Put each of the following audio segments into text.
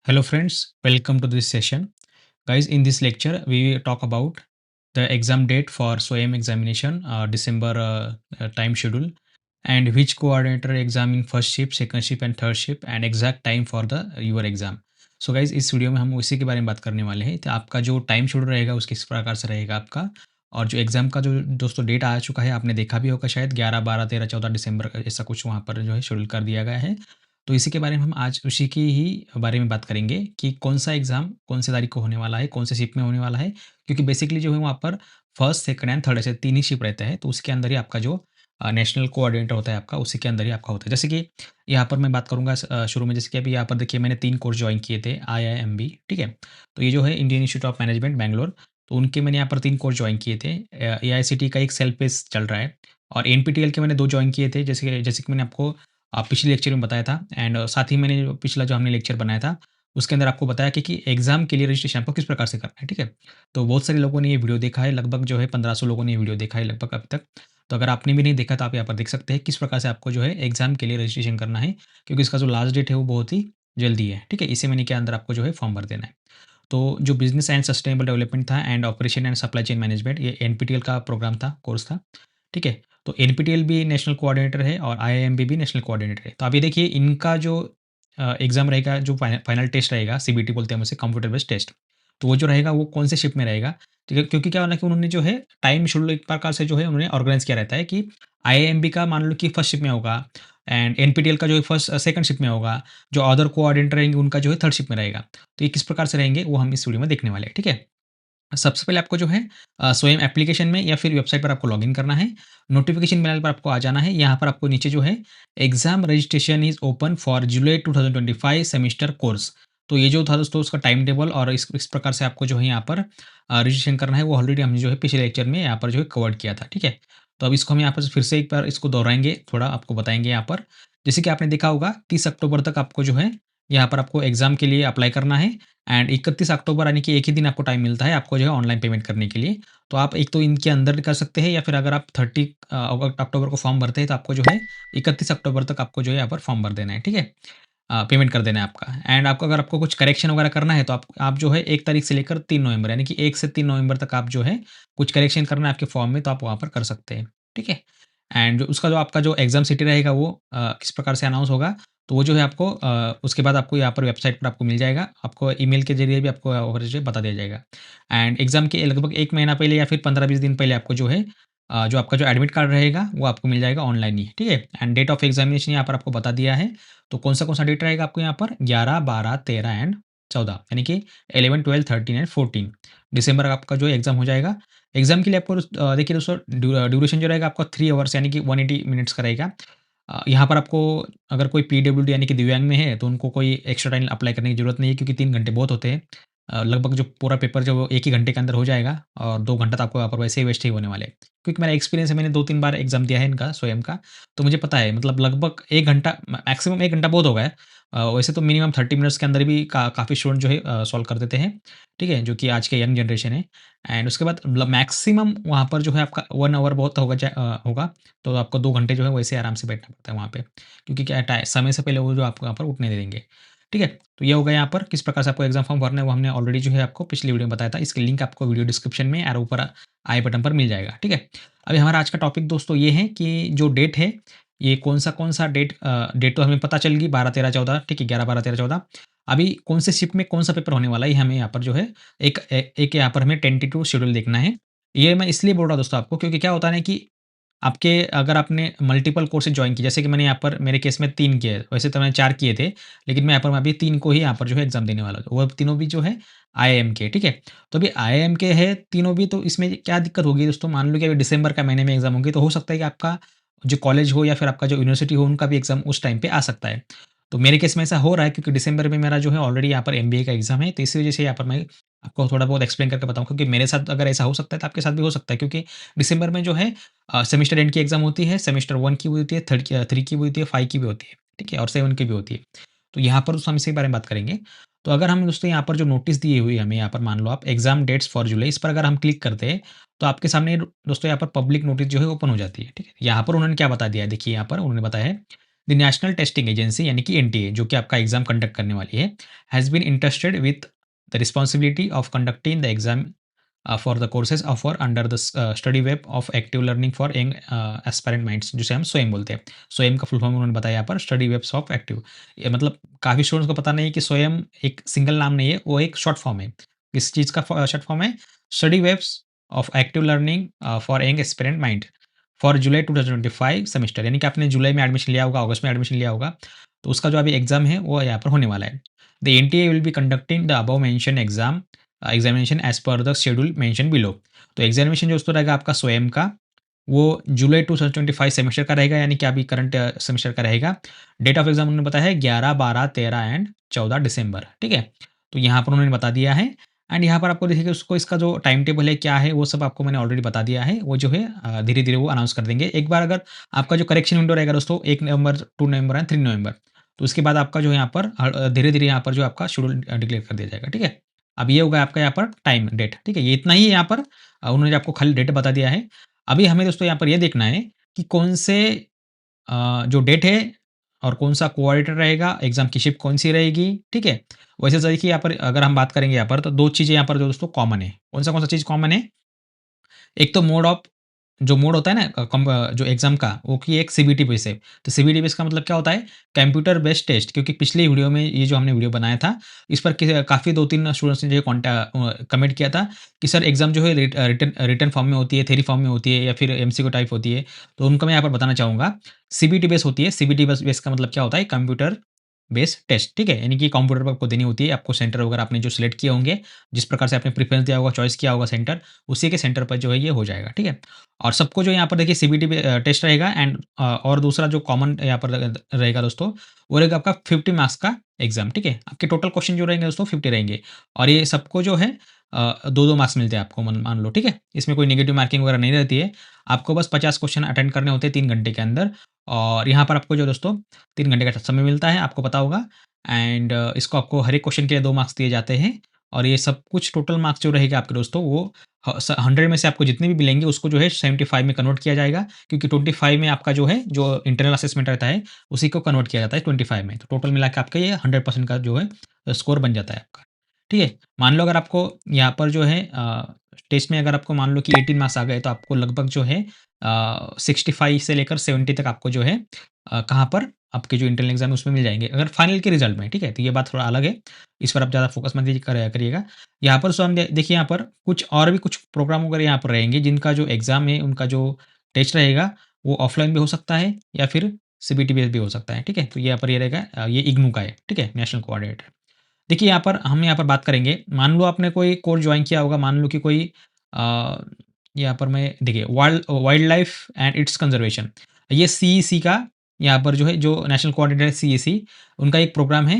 Hello friends, welcome to this session. Guys, in this lecture, we talk about the exam date for SOEM examination, December time schedule, and which coordinator examine first shift, second shift and third shift and exact time for the your exam. So guys इस video में हम उसी के बारे में बात करने वाले हैं। तो आपका जो टाइम शेड्यूल रहेगा उसके किस प्रकार से रहेगा आपका, और जो एग्ज़ाम का जो दोस्तों डेट आ चुका है आपने देखा भी होगा शायद 11, 12, 13, 14 दिसंबर का ऐसा कुछ वहाँ पर जो है शेड्यूल कर दिया गया है। तो इसी के बारे में हम आज उसी की ही बारे में बात करेंगे कि कौन-सा एग्ज़ाम कौन से तारीख को होने वाला है, कौन से शिफ्ट में होने वाला है। क्योंकि बेसिकली जो है वहाँ पर फर्स्ट, सेकंड एंड थर्ड ऐसे 3 ही शिफ्ट रहते हैं। तो उसके अंदर ही आपका जो नेशनल कोऑर्डिनेटर होता है आपका, उसी के अंदर ही आपका होता है। जैसे कि यहाँ पर मैं बात करूँगा शुरू में, जैसे कि अभी यहाँ पर देखिए मैंने 3 कोर्स जॉइन किए थे आईआईएमबी, ठीक है? तो ये जो है Indian institute of management Bangalore, तो उनके मैंने यहाँ पर 3 कोर्स जॉइन किए थे। एआईसीटी का एक सेल्फ पेस चल रहा है और एनपीटीईएल के मैंने 2 जॉइन किए थे, जैसे कि मैंने आपको पिछले लेक्चर में बताया था। एंड साथ ही मैंने जो पिछला जो हमने लेक्चर बनाया था, उसके अंदर आपको बताया कि एग्ज़ाम के लिए रजिस्ट्रेशन आपको किस प्रकार से करना है, ठीक है? तो बहुत सारे लोगों ने ये वीडियो देखा है, लगभग जो है 1500 लोगों ने ये वीडियो देखा है लगभग अब तक। तो अगर आपने भी नहीं देखा तो आप यहाँ पर देख सकते हैं किस प्रकार से आपको जो है एग्ज़ाम के लिए रजिस्ट्रेशन करना है, क्योंकि इसका जो लास्ट डेट है वो बहुत ही जल्दी है, ठीक है? इसी महीने के अंदर आपको जो है फॉर्म भर देना है। तो जो बिज़नेस एंड सस्टेनेबल डेवलपमेंट था and operation and supply chain management, ये एनपीटीईएल का प्रोग्राम था, कोर्स था, ठीक है? तो एनपीटीईएल भी नेशनल कोऑर्डिनेटर है और आईआईएमबी भी नेशनल कोऑर्डिनेटर है। तो अभी देखिए इनका जो एग्ज़ाम रहेगा, जो फाइनल टेस्ट रहेगा, सीबीटी बोलते हैं हम उसे, कंप्यूटर बेस्ड टेस्ट। तो वो जो रहेगा वो कौन से शिफ्ट में रहेगा, ठीक है? क्योंकि क्या होना कि उन्होंने जो है टाइम शेड्यूल एक प्रकार से जो है उन्होंने ऑर्गेनाइज़ किया रहता है कि आईआईएमबी का मान लो कि फर्स्ट शिफ्ट में होगा एंड एनपीटीईएल का जो है फर्स्ट सेकंड शिफ्ट में होगा, जो अदर कोऑर्डिनेटर रहेंगे उनका जो है थर्ड शिफ्ट में रहेगा। तो ये किस प्रकार से रहेंगे वो हम इस वीडियो में देखने वाले हैं, ठीक है? सबसे पहले आपको जो है स्वयं एप्लीकेशन में या फिर वेबसाइट पर आपको लॉगिन करना है। नोटिफ़िकेशन बेल पर आपको आ जाना है। यहाँ पर आपको नीचे जो है exam registration is open for July 2025 semester course. तो ये जो था दोस्तों उसका टाइम टेबल, और इस प्रकार से आपको जो है यहाँ पर रजिस्ट्रेशन करना है। वो ऑलरेडी हमने जो है पिछले लेक्चर में यहाँ पर जो है कवर्ड किया था, ठीक है? तो अब इसको हम यहाँ पर फिर से एक बार इसको दोहराएँगे, थोड़ा आपको बताएँगे यहाँ पर। जैसे कि आपने देखा होगा 30 अक्टूबर तक आपको जो है यहाँ पर आपको एग्ज़ाम के लिए अप्लाई करना है एंड 31 अक्टूबर यानी कि एक ही दिन आपको टाइम मिलता है आपको जो है ऑनलाइन पेमेंट करने के लिए। तो आप एक तो इनके अंदर कर सकते हैं, या फिर अगर आप 30 अक्टूबर को फॉर्म भरते हैं तो आपको जो है 31 अक्टूबर तक आपको जो है यहाँ पर फॉर्म भर देना है, ठीक है? पेमेंट कर देना है आपका। एंड आपको अगर आपको कुछ करेक्शन वगैरह करना है तो आप जो है 1 तारीख से लेकर 3 नवंबर, यानी कि 1 से 3 नवंबर तक आप जो है कुछ करेक्शन करना है आपके फॉर्म में, तो आप वहाँ पर कर सकते हैं, ठीक है? एंड जो उसका जो आपका जो एग्ज़ाम सिटी रहेगा वो किस प्रकार से अनाउंस होगा, तो वो जो है आपको उसके बाद आपको यहाँ पर वेबसाइट पर आपको मिल जाएगा। आपको ईमेल के ज़रिए भी आपको और जो है बता दिया जाएगा। एंड एग्ज़ाम के लगभग 1 महीना पहले या फिर 15-20 दिन पहले आपको जो है जो आपका जो एडमिट कार्ड रहेगा वो आपको मिल जाएगा ऑनलाइन ही, ठीक है? एंड डेट ऑफ एग्ज़ामिनेशन यहाँ पर आपको बता दिया है। तो कौन सा डेट रहेगा आपको यहाँ पर 11, 12, 13 एंड 14, यानी कि 11, 12, 13 एंड 14 दिसंबर का आपका जो एग्ज़ाम हो जाएगा। एग्ज़ाम के लिए आपको देखिए दोस्तों ड्यूरेशन जो रहेगा आपका 3 आवर्स यानी कि 180 मिनट्स का रहेगा। यहाँ पर आपको अगर कोई पीडब्ल्यूडी यानी कि दिव्यांग में है तो उनको कोई एक्स्ट्रा टाइम अप्लाई करने की ज़रूरत नहीं है, क्योंकि 3 घंटे बहुत होते हैं। लगभग जो पूरा पेपर जो 1 ही घंटे के अंदर हो जाएगा और 2 घंटा तो आपको यहाँ पर वैसे ही वेस्ट ही होने वाले हैं। क्योंकि मेरा एक्सपीरियंस है, मैंने 2-3 बार एग्ज़ाम दिया है इनका स्वयं का, तो मुझे पता है मतलब लगभग 1 घंटा मैक्सिमम 1 घंटा बहुत हो गया है। वैसे तो मिनिमम 30 मिनट्स के अंदर भी काफ़ी स्टूडेंट जो है सॉल्व कर देते हैं, ठीक है? जो कि आज के यंग जनरेशन है। एंड उसके बाद मैक्सिमम वहाँ पर जो है आपका 1 आवर बहुत होगा, तो आपको 2 घंटे जो है वैसे आराम से बैठना पड़ता है वहाँ पे। क्योंकि क्या है समय से पहले वो जो आपको यहाँ पर उठने नहीं देंगे, ठीक है? तो ये हो गया यहाँ पर किस प्रकार से आपको एग्ज़ाम फॉर्म भरना है, वो हमने ऑलरेडी जो है आपको पिछली वीडियो में बताया था। इसकी लिंक आपको वीडियो डिस्क्रिप्शन में और ऊपर आई बटन पर मिल जाएगा, ठीक है? अभी हमारा आज का टॉपिक दोस्तों ये है कि जो डेट है, ये कौन-सा डेट डेट तो हमें पता चल गई 12, 13, 14, ठीक है? 11, 12, 13, 14। अभी कौन से शिफ्ट में कौन-सा पेपर होने वाला है, ये हमें यहाँ पर जो है एक यहाँ पर हमें टेंटेटिव शेड्यूल देखना है। ये मैं इसलिए बोल रहा हूँ दोस्तों आपको, क्योंकि क्या होता है ना कि आपके अगर आपने मल्टीपल कोर्सेज़ जॉइन किए, जैसे कि मैंने यहाँ पर मेरे केस में 3 किए, वैसे तो मैंने 4 किए थे, लेकिन मैं यहाँ पर मैं अभी 3 को ही यहाँ पर जो है एग्ज़ाम देने वाला हूँ। वो तीनों भी जो है आईआईएम के, ठीक है? तो अभी आईआईएम के हैं तीनों भी, तो इसमें क्या दिक्कत होगी दोस्तों, मान लो कि अभी दिसंबर का महीने में एग्ज़ाम होंगे, तो हो सकता है कि आपका जो कॉलेज हो या फिर आपका जो यूनिवर्सिटी हो, उनका भी एग्ज़ाम उस टाइम पे आ सकता है। तो मेरे केस में ऐसा हो रहा है, क्योंकि दिसंबर में मेरा जो है ऑलरेडी यहाँ पर एमबीए का एग्ज़ाम है, तो इसी वज़ह से यहाँ पर मैं आपको थोड़ा बहुत एक्सप्लेन करके बताऊँ, क्योंकि मेरे साथ अगर ऐसा हो सकता है, तो आपके साथ भी हो सकता है। क्योंकि दिसंबर में जो है सेमेस्टर एंड की एग्ज़ाम होती है, सेमेस्टर 1 की भी होती है, 3 की भी होती है, 5 की भी होती है, ठीक है? और 7 की भी होती है। तो यहाँ पर दोस्तों हम इसी के बारे में बात करेंगे। तो अगर हम दोस्तों यहाँ पर जो नोटिस दिए हुई है हमें, यहाँ पर मान लो आप एग्ज़ाम डेट्स फॉर जुलाई, इस पर अगर हम क्लिक करते हैं, तो आपके सामने दोस्तों यहाँ पर पब्लिक नोटिस जो है ओपन हो जाती है, ठीक है? यहाँ पर उन्होंने क्या बता दिया है, देखिए यहाँ पर उन्होंने बताया है, द नेशनल टेस्टिंग एजेंसी यानी कि एनटीए जो कि आपका एग्ज़ाम कंडक्ट करने वाली है, has been interested with the responsibility of conducting the exam for the courses offer under the study web of active learning for young aspirant minds जिसे हम स्वयं बोलते हैं। स्वयं का फुल फॉर्म उन्होंने बताया यहाँ पर स्टडी वेब्स ऑफ एक्टिव। ये मतलब काफ़ी स्टूडेंट्स को पता नहीं है कि स्वयं एक सिंगल नाम नहीं है, वो एक शॉर्ट फॉर्म है। किस चीज़ का शॉर्ट फॉर्म है? Study webs of active learning for young aspirant mind for July 2025 semester यानी कि आपने जुलाई में एडमिशन लिया होगा, अगस्त में एडमिशन लिया होगा, तो उसका जो अभी एग्ज़ाम है वो यहाँ पर होने वाला है। The NTA will be conducting the above mention examination as per the schedule mention below. तो एग्ज़ामिनेशन जो दोस्तों रहेगा आपका स्वयं का, वो जुलाई 2025 सेमेस्टर का रहेगा यानी कि अभी करंट सेमेस्टर का रहेगा। डेट ऑफ एग्ज़ाम उन्होंने बताया है 11, 12, 13 एंड 14 दिसंबर, ठीक है? तो यहाँ पर उन्होंने बता दिया है एंड यहाँ पर आपको देखिए उसको इसका जो टाइम टेबल है, क्या है, वो सब आपको मैंने ऑलरेडी बता दिया है। वो जो है धीरे-धीरे वो अनाउंस कर देंगे। एक बार अगर आपका जो करेक्शन विंडो रहेगा दोस्तों 1 नवंबर, 2 नवंबर एंड 3 नवंबर, तो उसके बाद आपका जो है यहाँ पर धीरे-धीरे यहाँ पर जो आपका शेड्यूल डिक्लेयर कर दिया जाएगा, ठीक है? अब ये होगा आपका यहाँ पर टाइम डेट, ठीक है? ये इतना ही यहाँ पर उन्होंने आपको खाली डेट बता दिया है। अभी हमें दोस्तों यहाँ पर ये देखना है कि कौन से जो डेट है और कौन-सा कोऑर्डिनेटर रहेगा, एग्ज़ाम की शिफ्ट कौन-सी रहेगी, ठीक है? वैसे तो देखिए यहाँ पर अगर हम बात करेंगे यहाँ पर तो 2 चीज़ें यहाँ पर जो दोस्तों कॉमन है। कौन-सा चीज़ कॉमन है? एक तो जो मोड होता है ना जो एग्ज़ाम का वो कि एक सीबीटी बेस है। तो सीबीटी बेस का मतलब क्या होता है? कंप्यूटर बेस्ड टेस्ट क्योंकि पिछली वीडियो में ये जो हमने वीडियो बनाया था, इस पर काफ़ी 2-3 स्टूडेंट्स ने जो कमेंट किया था कि सर एग्ज़ाम जो है रिटन रिटन फॉर्म में होती है, थ्योरी फॉर्म में होती है या फिर एमसीक्यू टाइप होती है। तो उनको मैं यहाँ पर बताना चाहूँगा, सीबीटी बेस होती है। सीबीटी बेस बेस का मतलब क्या होता है? कंप्यूटर बेस्ड टेस्ट, ठीक है? यानी कि कंप्यूटर पर आपको देनी होती है, आपको सेंटर वगैरह आपने जो सिलेक्ट किए होंगे, जिस प्रकार से आपने प्रेफ़रेंस दिया होगा, चॉइस किया होगा सेंटर, उसी के सेंटर पर जो है ये हो जाएगा, ठीक है? और सबको जो यहाँ पर देखिए सीबीटी टेस्ट रहेगा एंड और दूसरा जो कॉमन यहाँ पर रहेगा दोस्तों, वो रहेगा आपका 50 मार्क्स का एग्ज़ाम, ठीक है? आपके टोटल क्वेश्चन जो रहेंगे दोस्तों 50 रहेंगे और ये सबको जो है 2-2 मार्क्स मिलते हैं आपको मन मान लो, ठीक है? इसमें कोई नेगेटिव मार्किंग वगैरह नहीं रहती है। आपको बस 50 क्वेश्चन अटेंड करने होते हैं 3 घंटे के अंदर और यहाँ पर आपको जो दोस्तों 3 घंटे का समय मिलता है, आपको पता होगा एंड इसको आपको हर एक क्वेश्चन के लिए 2 मार्क्स दिए जाते हैं और ये सब कुछ टोटल मार्क्स जो रहेगा आपके दोस्तों वो 100 में से आपको जितने भी मिलेंगे उसको जो है 75 में कन्वर्ट किया जाएगा क्योंकि 25 में आपका जो है जो इंटरनल असेसमेंट रहता है उसी को कन्वर्ट किया जाता है 25 में। तो टोटल मिला के आपका ये 100% का जो है स्कोर बन जाता है आपका। ठीक है? मान लो अगर आपको यहाँ पर जो है टेस्ट में अगर आपको मान लो कि 18 मार्क्स आ गए तो आपको लगभग जो है 65 से लेकर 70 तक आपको जो है कहाँ पर आपके जो इंटरनल एग्ज़ाम है उसमें मिल जाएँगे, अगर फाइनल के रिज़ल्ट में, ठीक है? तो ये बात थोड़ा अलग है, इस पर आप ज़्यादा फ़ोकस मत करिएगा। यहाँ पर सो हम देखिए यहाँ पर कुछ और भी कुछ प्रोग्राम वगैरह यहाँ पर रहेंगे जिनका जो एग्ज़ाम है, उनका जो टेस्ट रहेगा, वो ऑफ़लाइन भी हो सकता है या फिर सीबीटी बेस्ड भी हो सकता है, ठीक है? तो यहाँ पर ये रहेगा ये इग्नू का है, ठीक है? National coordinator. देखिए यहाँ पर बात करेंगे, मान लो आपने कोई कोर्स जॉइन किया होगा, मान लो कि कोई अ, यहाँ पर मैं देखिए wild life and it's conservation ये सीईसी का यहाँ पर जो है जो नेशनल कोऑर्डिनेटर है सीईसी उनका एक प्रोग्राम है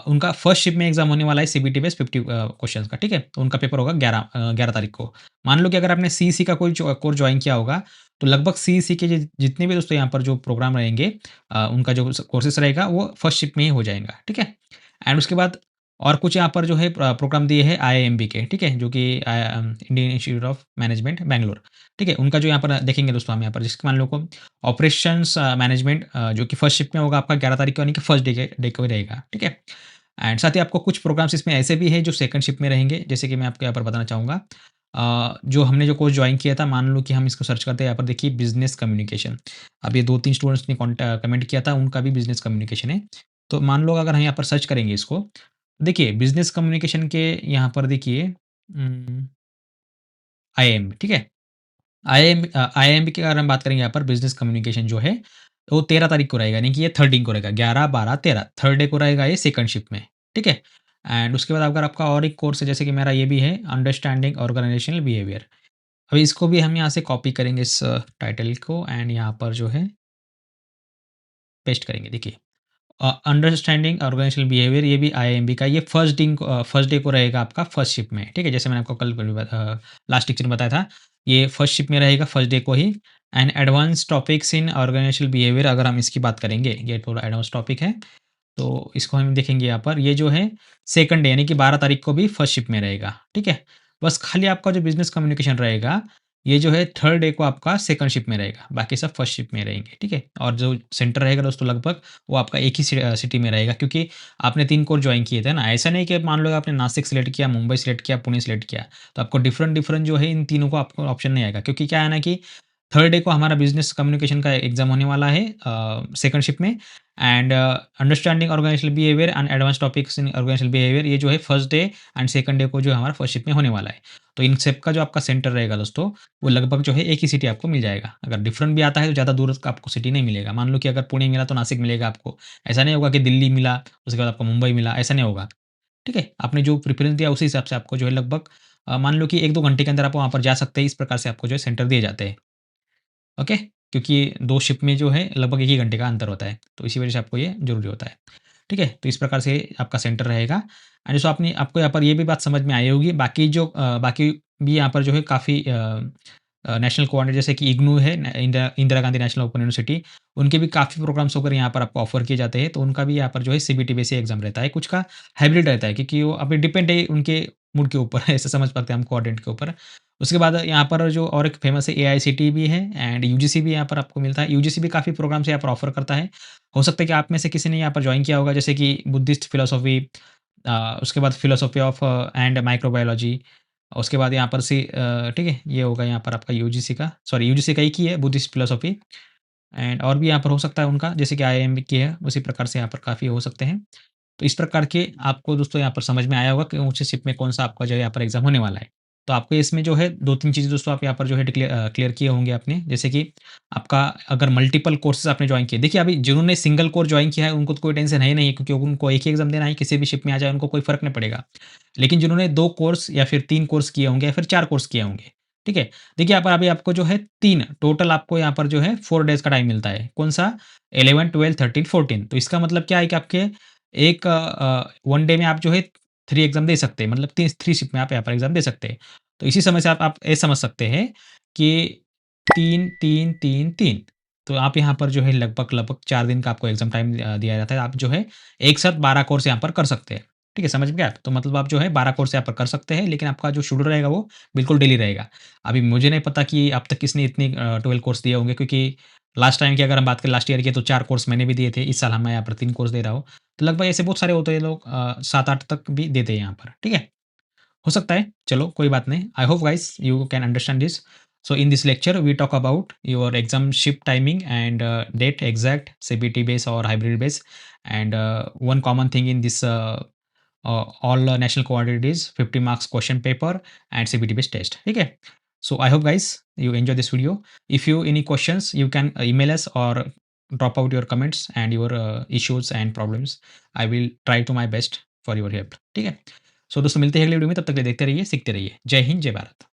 उनका फर्स्ट शिफ्ट में एग्ज़ाम होने वाला है सीबीटी बेस 50 क्वेश्चन्स का, ठीक है? तो उनका पेपर होगा 11 तारीख को। मान लो कि अगर आपने सीईसी का कोई कोर्स जॉइन किया होगा, तो लगभग सीईसी के जितने भी दोस्तों यहाँ पर जो प्रोग्राम रहेंगे उनका जो कोर्सेज़ रहेगा वो फर्स्ट शिफ्ट में ही हो जाएगा, ठीक है? एंड उसके बाद और कुछ यहाँ पर जो है प्रोग्राम दिए हैं आईआईएमबी के, ठीक है? जो कि Indian institute of management Bangalore, ठीक है? उनका जो यहाँ पर देखेंगे दोस्तों हम यहाँ पर जिसके मान लो को ऑपरेशंस मैनेजमेंट जो कि फर्स्ट शिफ्ट में होगा आपका 11 तारीख को यानी कि फर्स्ट डे को ही रहेगा, ठीक है? एंड साथ ही आपको कुछ प्रोग्राम्स इसमें ऐसे भी हैं जो सेकंड शिफ्ट में रहेंगे, जैसे कि मैं आपको यहाँ पर बताना चाहूँगा जो हमने जो कोर्स जॉइन किया था मान लो कि हम इसको सर्च करते हैं यहाँ पर देखिए बिज़नेस कम्युनिकेशन। अब ये 2-3 स्टूडेंट्स ने कमेंट किया था उनका भी बिज़नेस कम्युनिकेशन है। तो मान लो अगर हम यहाँ पर सर्च करेंगे इसको देखिए, बिज़नेस कम्युनिकेशन के यहाँ पर देखिए आईआईएम, ठीक है? आईआईएम की अगर हम बात करेंगे यहाँ पर बिज़नेस कम्युनिकेशन जो है, वो 13 तारीख को रहेगा, यानी कि ये थर्ड दिन को रहेगा, 11, 12, 13 थर्ड डे को रहेगा ये सेकंड शिफ्ट में, ठीक है? एंड उसके बाद अगर आपका और एक कोर्स है, जैसे कि मेरा ये भी है, अंडरस्टैंडिंग ऑर्गेनाइजेशनल बिहेवियर। अभी इसको भी हम यहाँ से कॉपी करेंगे इस टाइटल को एंड यहाँ पर जो है पेस्ट करेंगे, देखिए। अंडरस्टैंडिंग ऑर्गेनाइजेशनल बिहेवियर ये भी आईआईएमबी का ये फर्स्ट डे को रहेगा आपका फर्स्ट शिफ्ट में, ठीक है? जैसे मैंने आपको कल लास्ट लेक्चर में बताया था, ये फर्स्ट शिफ्ट में रहेगा फर्स्ट डे को ही and advance topics in organisational behaviour अगर हम इसकी बात करेंगे, ये थोड़ा एडवांस टॉपिक है, तो इसको हम देखेंगे यहाँ पर, ये जो है सेकंड डे यानी कि 12 तारीख को भी फर्स्ट शिफ्ट में रहेगा, ठीक है? बस खाली आपका जो बिज़नेस कम्युनिकेशन रहेगा, ये जो है थर्ड डे को आपका सेकंड शिफ्ट में रहेगा, बाकी सब फर्स्ट शिफ्ट में रहेंगे, ठीक है? और जो सेंटर रहेगा दोस्तों लगभग वो आपका एक ही सिटी में रहेगा क्योंकि आपने 3 कोर जॉइन किए थे ना, ऐसा नहीं कि मान लो आपने नासिक सेलेक्ट किया, मुंबई सेलेक्ट किया, पुणे सेलेक्ट किया, तो आपको डिफरेंट-डिफरेंट जो है इन तीनों को आपको ऑप्शन नहीं आएगा क्योंकि क्या है ना कि थर्ड डे को हमारा बिज़नेस कम्युनिकेशन का एग्ज़ाम होने वाला है सेकंड शिफ्ट में and understanding organisational behaviour and advance topics in organisational behaviour ये जो है first day and second day को जो है हमारा फर्स्ट शिफ्ट में होने वाला है। तो इन सब का जो आपका सेंटर रहेगा दोस्तों, वो लगभग जो है एक ही सिटी आपको मिल जाएगा। अगर डिफरेंट भी आता है तो ज़्यादा दूर का आपको सिटी नहीं मिलेगा। मान लो कि अगर पुणे मिला तो नासिक मिलेगा आपको। ऐसा नहीं होगा कि दिल्ली मिला, उसके बाद आपको मुंबई मिला, ऐसा नहीं होगा। ठीक है? आपने जो प्रेफ़रेंस दिया उसी हिसाब से आपको जो है लगभग मान लो कि 1-2 घंटे के अंदर आप वहाँ पर जा सकते हैं, इस प्रकार से आपको जो है सेंटर दिए जाते हैं। ओके? क्योंकि 2 शिफ्ट में जो है लगभग 1 ही घंटे का अंतर होता है, तो इसी वजह से आपको ये ज़रूरी होता है। ठीक है? तो इस प्रकार से आपका सेंटर रहेगा एंड सो आपने आपको यहाँ पर ये भी बात समझ में आई होगी, बाकी भी यहाँ पर जो है काफ़ी नेशनल कोऑर्डिनेट जैसे कि इग्नू है न Indira Indira Gandhi national open university, उनके भी काफ़ी प्रोग्राम्स वगैरह यहाँ पर आपको ऑफ़र किए जाते हैं, तो उनका भी यहाँ पर जो है सीबीटी बेस एग्ज़ाम रहता है, कुछ का हाइब्रिड रहता है क्योंकि वो अभी डिपेंड है उनके मूड के ऊपर ऐसे समझ सकते हैं हम कोऑर्डिनेट के ऊपर। उसके बाद यहाँ पर जो और एक फ़ेमस है एआईसीटीई भी है एंड यूजीसी भी यहाँ पर आपको मिलता है। यूजीसी भी काफ़ी प्रोग्राम्स यहाँ पर ऑफ़र करता है। हो सकता है कि आप में से किसी ने यहाँ पर जॉइन किया होगा जैसे कि बुद्धिस्ट फिलॉसफी उसके बाद फिलॉसफी ऑफ एंड माइक्रोबायोलॉजी उसके बाद यहाँ पर ठीक है, ये होगा यहाँ पर आपका यूजीसी का सॉरी यूजीसी का एक ही है बुद्धिस्ट फिलॉसफी एंड और भी यहाँ पर हो सकता है उनका जैसे कि आईआईएम की है, उसी प्रकार से यहाँ पर काफ़ी हो सकते हैं। तो इस प्रकार के आपको दोस्तों यहाँ पर समझ में आया होगा कि ऊँची शिप में कौन-सा आपका जो है यहाँ पर एग्ज़ाम होने वाला है। तो आपको इसमें जो है 2-3 चीज़ें दोस्तों आप यहाँ पर जो है क्लियर किए होंगे आपने। जैसे कि आपका अगर मल्टीपल कोर्सेज़ आपने जॉइन किए देखिए अभी जिन्होंने सिंगल कोर जॉइन किया है उनको तो कोई टेंशन है ही नहीं है क्योंकि उनको एक ही एग्ज़ाम देना है, किसी भी शिप में आ जाए उनको कोई फ़र्क नहीं पड़ेगा। लेकिन जिन्होंने 2 कोर्स या फिर 3 कोर्स किए होंगे या फिर 4 कोर्स किए होंगे, ठीक है? देखिए यहाँ पर अभी आपको जो है 3 टोटल आपको यहाँ पर जो है 4 डेज़ का टाइम मिलता है। कौन-सा? 11, 12, 13, 14 तो इसका मतलब क्या है कि आपके एक 1 डे में आप जो है 3 एग्ज़ाम दे सकते हैं मतलब 3 शिफ्ट में आप यहाँ पर एग्ज़ाम दे सकते हैं। तो इसी समय से आप ये समझ सकते हैं कि 3, 3, 3, 3 तो आप यहाँ पर जो है लगभग-लगभग 4 दिन का आपको एग्ज़ाम टाइम दिया जाता है। आप जो है एक साथ 12 कोर्स यहाँ पर कर सकते हैं। ठीक है, समझ में गए आप? तो मतलब आप जो है 12 कोर्स यहाँ पर कर सकते हैं, लेकिन आपका जो शेड्यूल रहेगा वो बिल्कुल डेली रहेगा। अभी मुझे नहीं पता कि अब तक किसने इतनी 12 कोर्स दिए होंगे क्योंकि लास्ट टाइम की अगर हम बात करें लास्ट ईयर की तो 4 कोर्स मैंने भी दिए थे। इस साल मैं यहाँ पर 3 कोर्स दे रहा हूँ। तो लगभग ऐसे बहुत सारे होते हैं लोग 7-8 तक भी देते हैं यहाँ पर, ठीक है? हो सकता है, चलो कोई बात नहीं। I hope guys you can understand this. So in this lecture we talk about your exam shift timing and date exact CBT base or hybrid base and one common thing in this all national coordinate is 50 marks question paper and CBT based test. Okay. So I hope guys you enjoy this video. If you any questions you can email us or drop out your comments and your issues and problems. I will try to my best for your help. ठीक है? सो दोस्तों मिलते हैं अगले video में तब तक के लिए देखते रहिए, सीखते रहिए। जय हिंद, जय भारत।